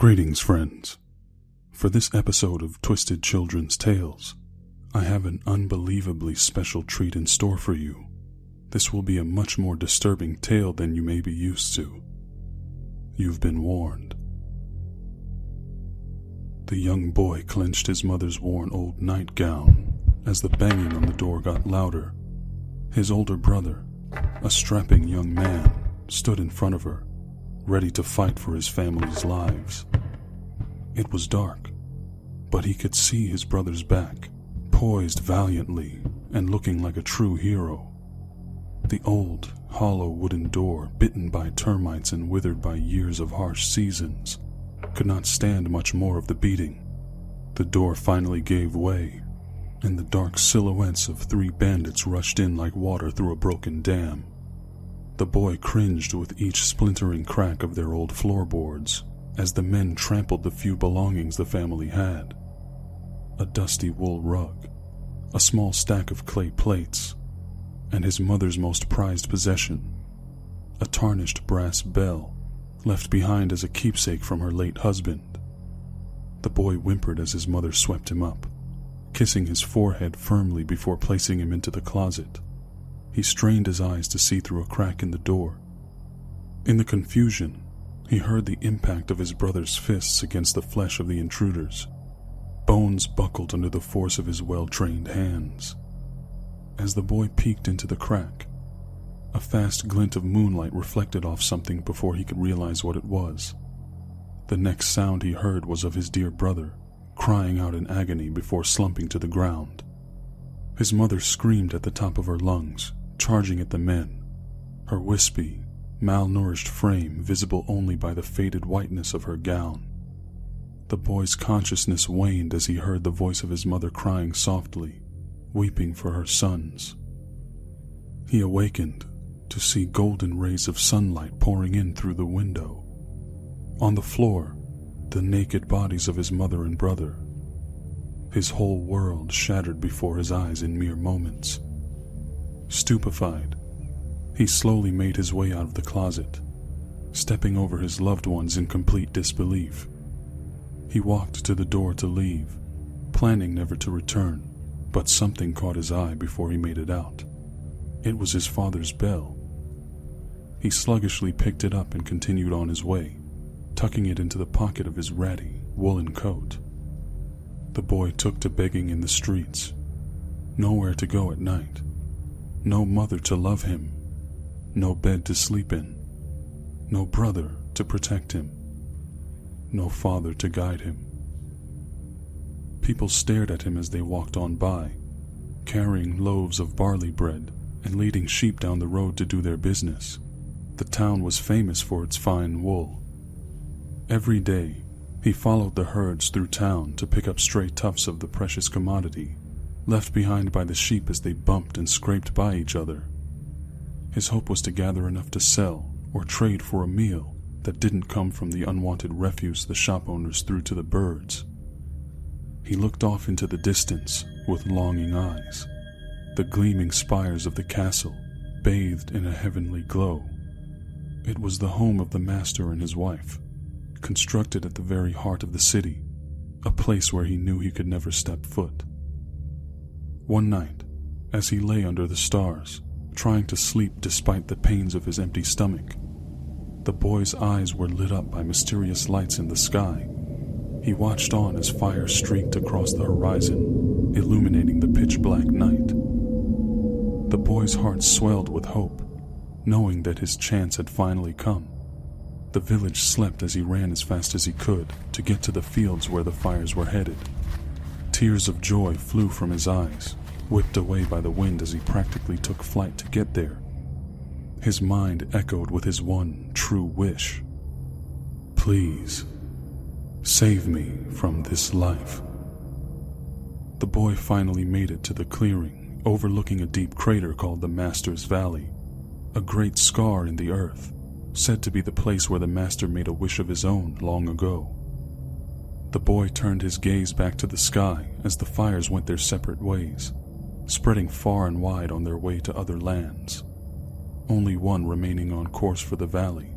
Greetings, friends. For this episode of Twisted Children's Tales, I have an unbelievably special treat in store for you. This will be a much more disturbing tale than you may be used to. You've been warned. The young boy clenched his mother's worn old nightgown as the banging on the door got louder. His older brother, a strapping young man, stood in front of her, ready to fight for his family's lives. It was dark, but he could see his brother's back, poised valiantly and looking like a true hero. The old, hollow wooden door, bitten by termites and withered by years of harsh seasons, could not stand much more of the beating. The door finally gave way, and the dark silhouettes of 3 bandits rushed in like water through a broken dam. The boy cringed with each splintering crack of their old floorboards as the men trampled the few belongings the family had. A dusty wool rug, a small stack of clay plates, and his mother's most prized possession, a tarnished brass bell left behind as a keepsake from her late husband. The boy whimpered as his mother swept him up, kissing his forehead firmly before placing him into the closet. He strained his eyes to see through a crack in the door. In the confusion, he heard the impact of his brother's fists against the flesh of the intruders. Bones buckled under the force of his well-trained hands. As the boy peeked into the crack, a fast glint of moonlight reflected off something before he could realize what it was. The next sound he heard was of his dear brother, crying out in agony before slumping to the ground. His mother screamed at the top of her lungs, charging at the men, her wispy, malnourished frame visible only by the faded whiteness of her gown. The boy's consciousness waned as he heard the voice of his mother crying softly, weeping for her sons. He awakened to see golden rays of sunlight pouring in through the window. On the floor, the naked bodies of his mother and brother. His whole world shattered before his eyes in mere moments. Stupefied, he slowly made his way out of the closet, stepping over his loved ones in complete disbelief. He walked to the door to leave, planning never to return, but something caught his eye before he made it out. It was his father's bell. He sluggishly picked it up and continued on his way, tucking it into the pocket of his ratty, woolen coat. The boy took to begging in the streets. Nowhere to go at night. No mother to love him. No bed to sleep in. No brother to protect him. No father to guide him. People stared at him as they walked on by, carrying loaves of barley bread and leading sheep down the road to do their business. The town was famous for its fine wool. Every day, he followed the herds through town to pick up stray tufts of the precious commodity, left behind by the sheep as they bumped and scraped by each other. His hope was to gather enough to sell or trade for a meal that didn't come from the unwanted refuse the shop owners threw to the birds. He looked off into the distance with longing eyes, the gleaming spires of the castle bathed in a heavenly glow. It was the home of the master and his wife, constructed at the very heart of the city, a place where he knew he could never step foot. One night, as he lay under the stars, trying to sleep despite the pains of his empty stomach, the boy's eyes were lit up by mysterious lights in the sky. He watched on as fire streaked across the horizon, illuminating the pitch-black night. The boy's heart swelled with hope, knowing that his chance had finally come. The village slept as he ran as fast as he could to get to the fields where the fires were headed. Tears of joy flew from his eyes, whipped away by the wind as he practically took flight to get there. His mind echoed with his one true wish. Please, save me from this life. The boy finally made it to the clearing, overlooking a deep crater called the Master's Valley, a great scar in the earth, said to be the place where the master made a wish of his own long ago. The boy turned his gaze back to the sky as the fires went their separate ways, spreading far and wide on their way to other lands, only one remaining on course for the valley.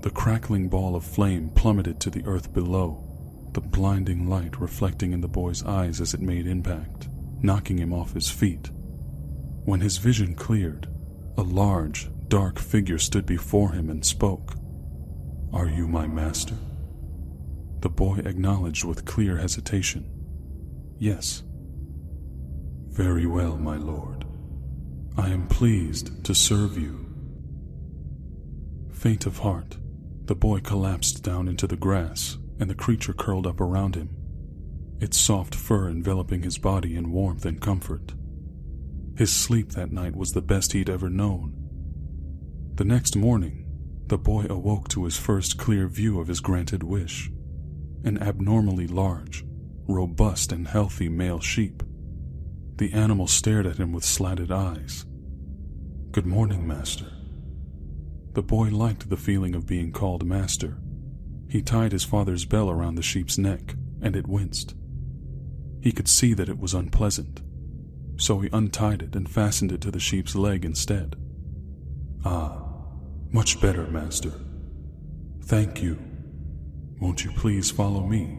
The crackling ball of flame plummeted to the earth below, the blinding light reflecting in the boy's eyes as it made impact, knocking him off his feet. When his vision cleared, a large, dark figure stood before him and spoke. "Are you my master?" The boy acknowledged with clear hesitation. "Yes." "Very well, my lord. I am pleased to serve you." Faint of heart, the boy collapsed down into the grass, and the creature curled up around him, its soft fur enveloping his body in warmth and comfort. His sleep that night was the best he'd ever known. The next morning, the boy awoke to his first clear view of his granted wish, an abnormally large, robust and healthy male sheep. The animal stared at him with slatted eyes. "Good morning, master." The boy liked the feeling of being called master. He tied his father's bell around the sheep's neck, and it winced. He could see that it was unpleasant, so he untied it and fastened it to the sheep's leg instead. "Ah, much better, master. Thank you. Won't you please follow me?"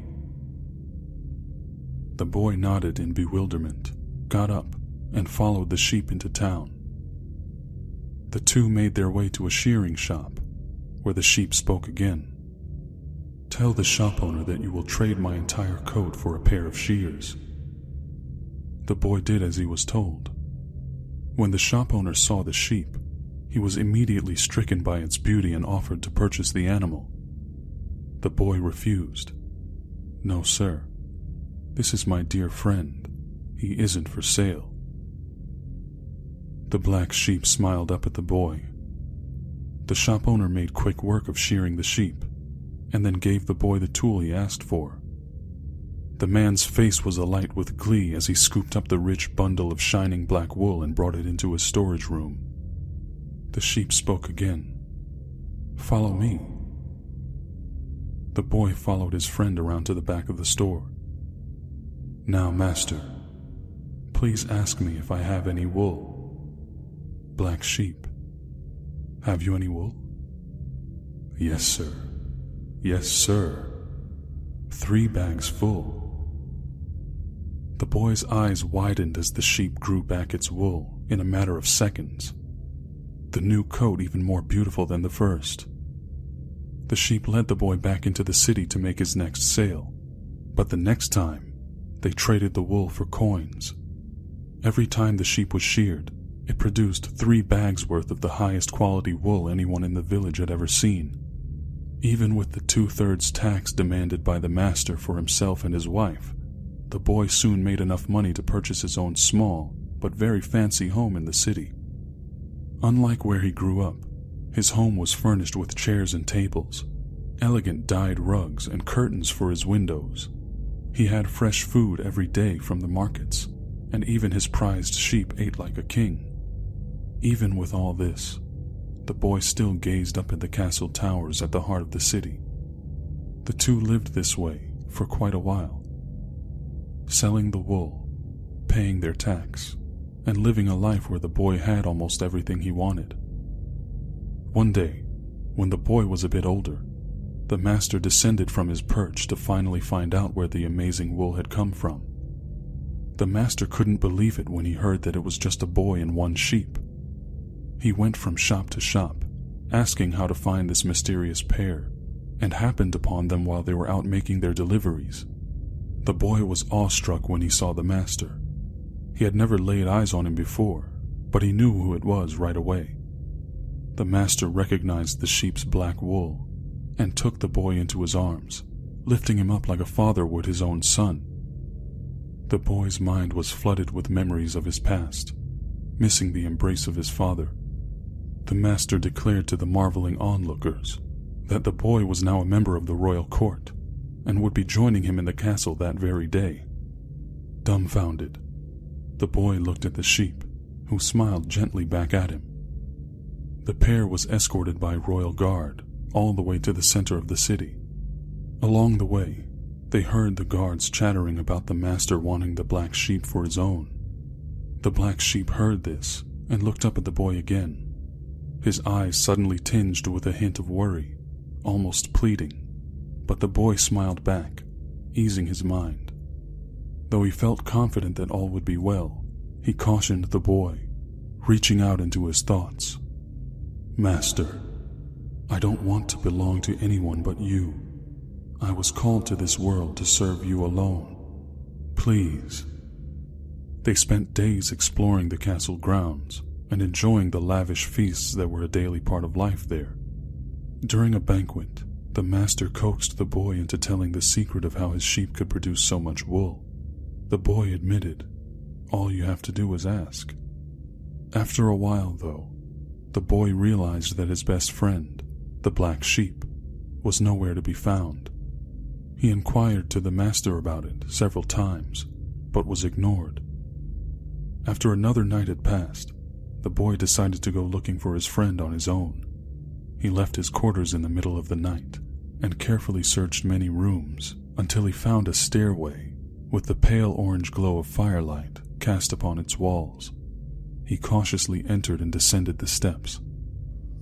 The boy nodded in bewilderment, got up, and followed the sheep into town. The two made their way to a shearing shop, where the sheep spoke again. "Tell the shop owner that you will trade my entire coat for a pair of shears." The boy did as he was told. When the shop owner saw the sheep, he was immediately stricken by its beauty and offered to purchase the animal. The boy refused. "No, sir. This is my dear friend. He isn't for sale." The black sheep smiled up at the boy. The shop owner made quick work of shearing the sheep, and then gave the boy the tool he asked for. The man's face was alight with glee as he scooped up the rich bundle of shining black wool and brought it into his storage room. The sheep spoke again. "Follow me." The boy followed his friend around to the back of the store. "Now, master, please ask me if I have any wool." Black sheep: "Have you any wool?" "Yes, sir. Yes, sir. 3 bags full." The boy's eyes widened as the sheep grew back its wool in a matter of seconds, the new coat even more beautiful than the first. The sheep led the boy back into the city to make his next sale, but the next time, they traded the wool for coins. Every time the sheep was sheared, it produced 3 bags worth of the highest quality wool anyone in the village had ever seen. Even with the 2/3 tax demanded by the master for himself and his wife, the boy soon made enough money to purchase his own small but very fancy home in the city. Unlike where he grew up, his home was furnished with chairs and tables, elegant dyed rugs and curtains for his windows. He had fresh food every day from the markets, and even his prized sheep ate like a king. Even with all this, the boy still gazed up at the castle towers at the heart of the city. The two lived this way for quite a while, selling the wool, paying their tax, and living a life where the boy had almost everything he wanted. One day, when the boy was a bit older, the master descended from his perch to finally find out where the amazing wool had come from. The master couldn't believe it when he heard that it was just a boy and 1 sheep. He went from shop to shop, asking how to find this mysterious pair, and happened upon them while they were out making their deliveries. The boy was awestruck when he saw the master. He had never laid eyes on him before, but he knew who it was right away. The master recognized the sheep's black wool and took the boy into his arms, lifting him up like a father would his own son. The boy's mind was flooded with memories of his past, missing the embrace of his father. The master declared to the marveling onlookers that the boy was now a member of the royal court and would be joining him in the castle that very day. Dumbfounded, the boy looked at the sheep, who smiled gently back at him. The pair was escorted by royal guard all the way to the center of the city. Along the way, they heard the guards chattering about the master wanting the black sheep for his own. The black sheep heard this and looked up at the boy again, his eyes suddenly tinged with a hint of worry, almost pleading, but the boy smiled back, easing his mind. Though he felt confident that all would be well, he cautioned the boy, reaching out into his thoughts. "Master, I don't want to belong to anyone but you. I was called to this world to serve you alone. Please." They spent days exploring the castle grounds and enjoying the lavish feasts that were a daily part of life there. During a banquet, the master coaxed the boy into telling the secret of how his sheep could produce so much wool. The boy admitted, "All you have to do is ask." After a while, though, the boy realized that his best friend, the black sheep, was nowhere to be found. He inquired to the master about it several times, but was ignored. After another night had passed, the boy decided to go looking for his friend on his own. He left his quarters in the middle of the night and carefully searched many rooms until he found a stairway with the pale orange glow of firelight cast upon its walls. He cautiously entered and descended the steps.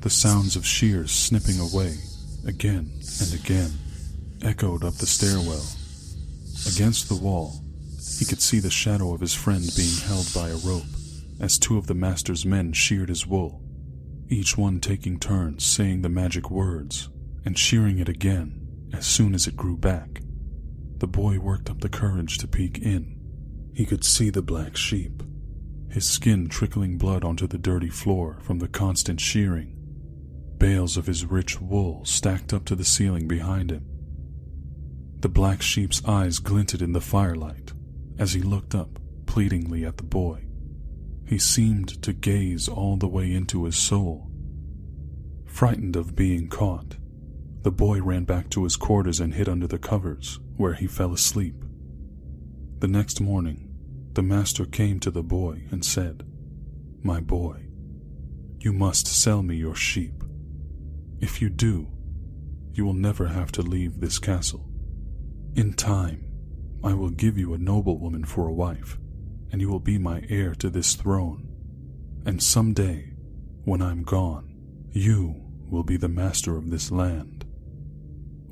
The sounds of shears snipping away, again and again, echoed up the stairwell. Against the wall, he could see the shadow of his friend being held by a rope as two of the master's men sheared his wool, each one taking turns saying the magic words and shearing it again as soon as it grew back. The boy worked up the courage to peek in. He could see the black sheep, his skin trickling blood onto the dirty floor from the constant shearing, bales of his rich wool stacked up to the ceiling behind him. The black sheep's eyes glinted in the firelight as he looked up pleadingly at the boy. He seemed to gaze all the way into his soul. Frightened of being caught, the boy ran back to his quarters and hid under the covers, where he fell asleep. The next morning, the master came to the boy and said, "My boy, you must sell me your sheep. If you do, you will never have to leave this castle. In time, I will give you a noblewoman for a wife, and you will be my heir to this throne. And someday, when I'm gone, you will be the master of this land.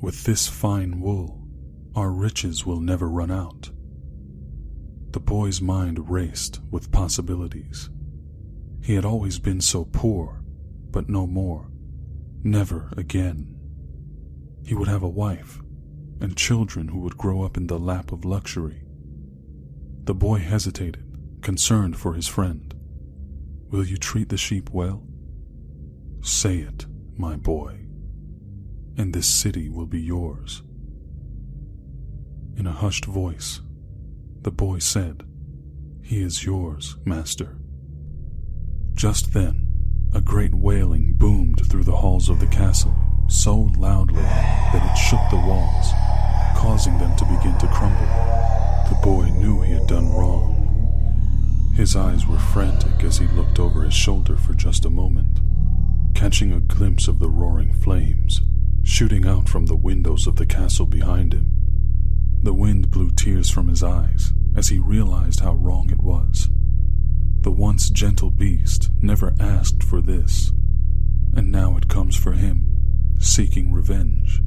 With this fine wool, our riches will never run out." The boy's mind raced with possibilities. He had always been so poor, but no more. Never again. He would have a wife and children who would grow up in the lap of luxury. The boy hesitated, concerned for his friend. "Will you treat the sheep well? Say it, my boy, and this city will be yours." In a hushed voice, the boy said, "He is yours, master." Just then, a great wailing boomed through the halls of the castle so loudly that it shook the walls, causing them to begin to crumble. The boy knew he had done wrong. His eyes were frantic as he looked over his shoulder for just a moment, catching a glimpse of the roaring flames shooting out from the windows of the castle behind him. The wind blew tears from his eyes as he realized how wrong it was. The once gentle beast never asked for this, and now it comes for him, seeking revenge.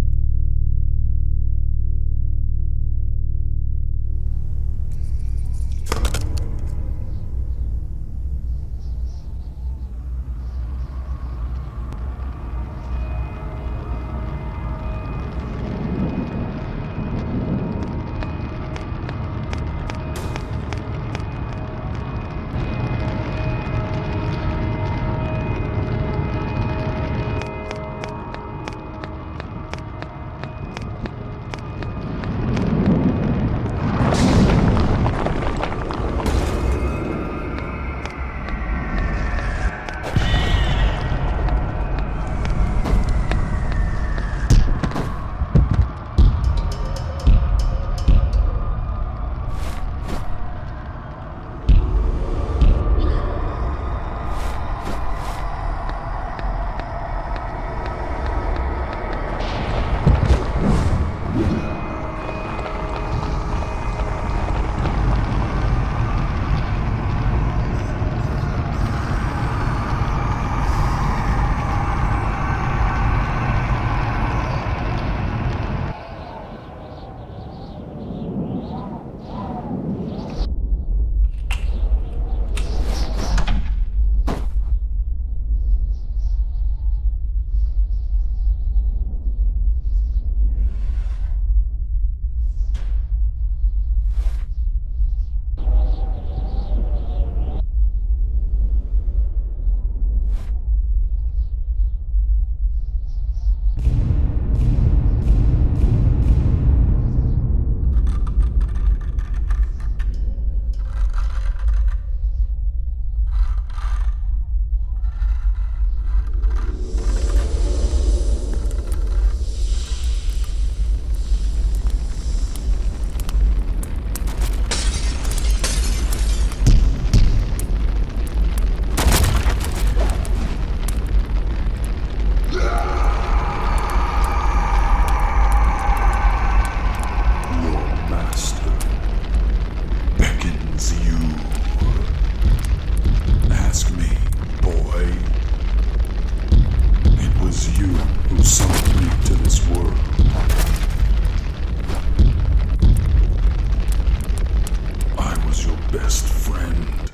best friend.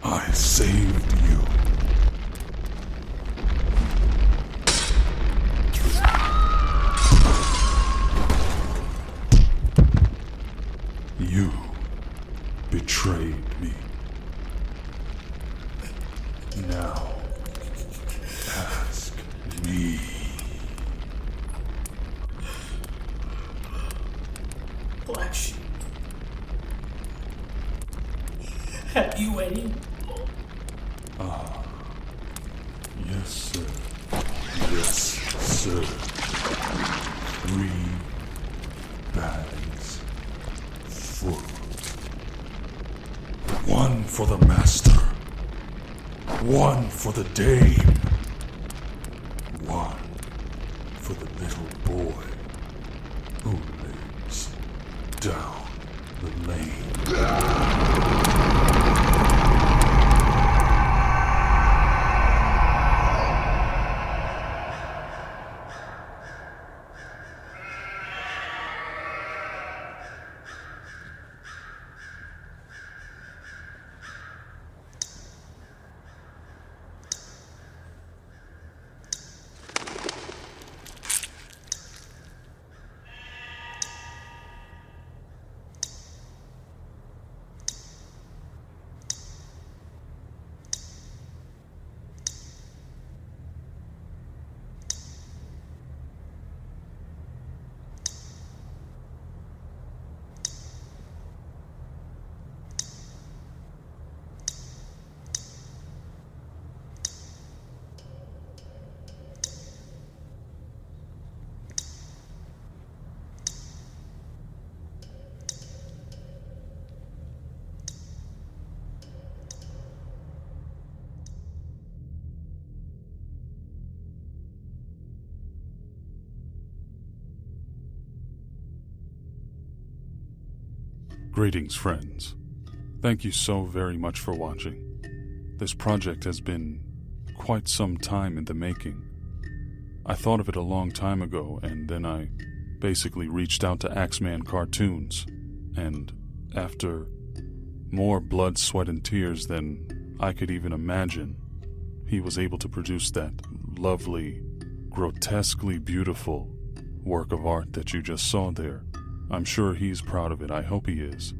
I saved you. You betrayed me. Now, ask me. Black Sheep. Have you any? Yes, sir. Yes, sir. 3 bags full. 1 for the master. 1 for the dame. 1 for the little boy who lives down the lane. Greetings, friends. Thank you so very much for watching. This project has been quite some time in the making. I thought of it a long time ago, and then I basically reached out to Axeman Cartoons, and after more blood, sweat, and tears than I could even imagine, he was able to produce that lovely, grotesquely beautiful work of art that you just saw there. I'm sure he's proud of it. I hope he is.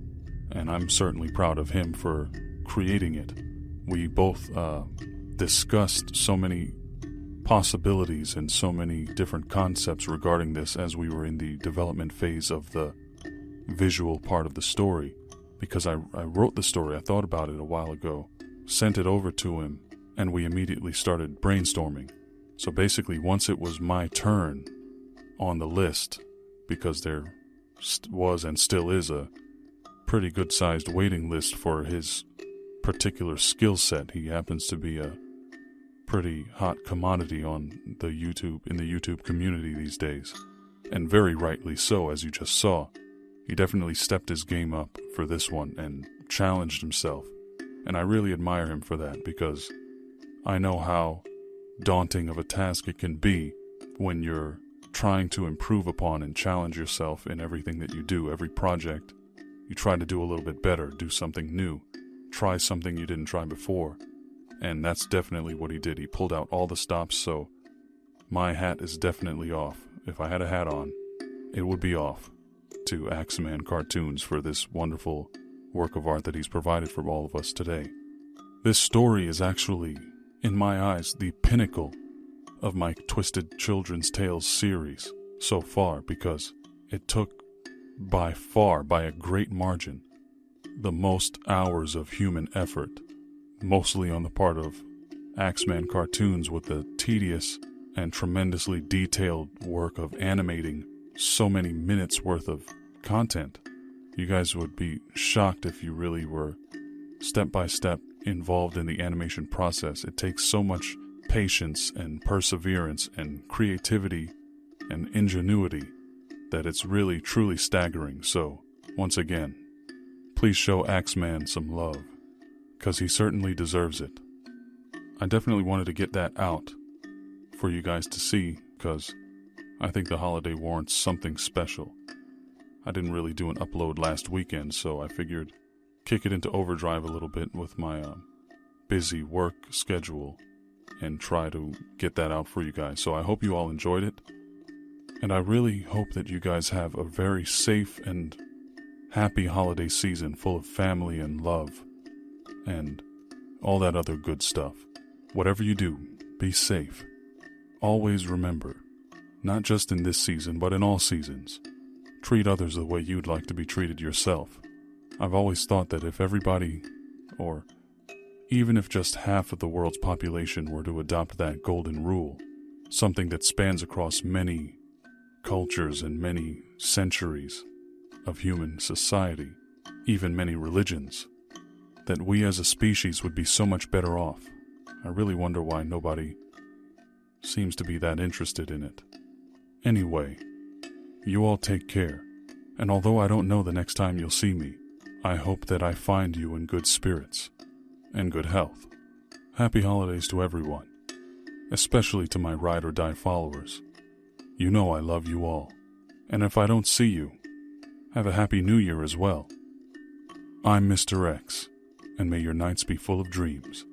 And I'm certainly proud of him for creating it. We both discussed so many possibilities and so many different concepts regarding this as we were in the development phase of the visual part of the story. Because I wrote the story, I thought about it a while ago, sent it over to him, and we immediately started brainstorming. So basically, once it was my turn on the list, because there was and still is a pretty good-sized waiting list for his particular skill set. He happens to be a pretty hot commodity on the in the YouTube community these days, and very rightly so, as you just saw. He definitely stepped his game up for this one and challenged himself, and I really admire him for that, because I know how daunting of a task it can be when you're trying to improve upon and challenge yourself in everything that you do. Every project, you try to do a little bit better, do something new, try something you didn't try before. And that's definitely what he did. He pulled out all the stops, so my hat is definitely off. If I had a hat on, it would be off to Axeman Cartoons for this wonderful work of art that he's provided for all of us today. This story is actually, in my eyes, the pinnacle of my Twisted Children's Tales series so far, because it took by far, by a great margin, the most hours of human effort, mostly on the part of Axeman Cartoons, with the tedious and tremendously detailed work of animating so many minutes worth of content. You guys would be shocked if you really were step by step involved in the animation process. It takes so much patience and perseverance and creativity and ingenuity that it's really truly staggering. So once again, please show Axeman some love, because he certainly deserves it. I definitely wanted to get that out for you guys to see, because I think the holiday warrants something special. I didn't really do an upload last weekend, so I figured kick it into overdrive a little bit with my busy work schedule and try to get that out for you guys. So I hope you all enjoyed it. And I really hope that you guys have a very safe and happy holiday season full of family and love and all that other good stuff. Whatever you do, be safe. Always remember, not just in this season, but in all seasons, treat others the way you'd like to be treated yourself. I've always thought that if everybody, or even if just half of the world's population were to adopt that golden rule, something that spans across many cultures and many centuries of human society, even many religions, that we as a species would be so much better off. I really wonder why nobody seems to be that interested in it. Anyway, you all take care, and although I don't know the next time you'll see me, I hope that I find you in good spirits and good health. Happy holidays to everyone, especially to my ride or die followers. You know I love you all, and if I don't see you, have a happy new year as well. I'm Mr. X, and may your nights be full of dreams.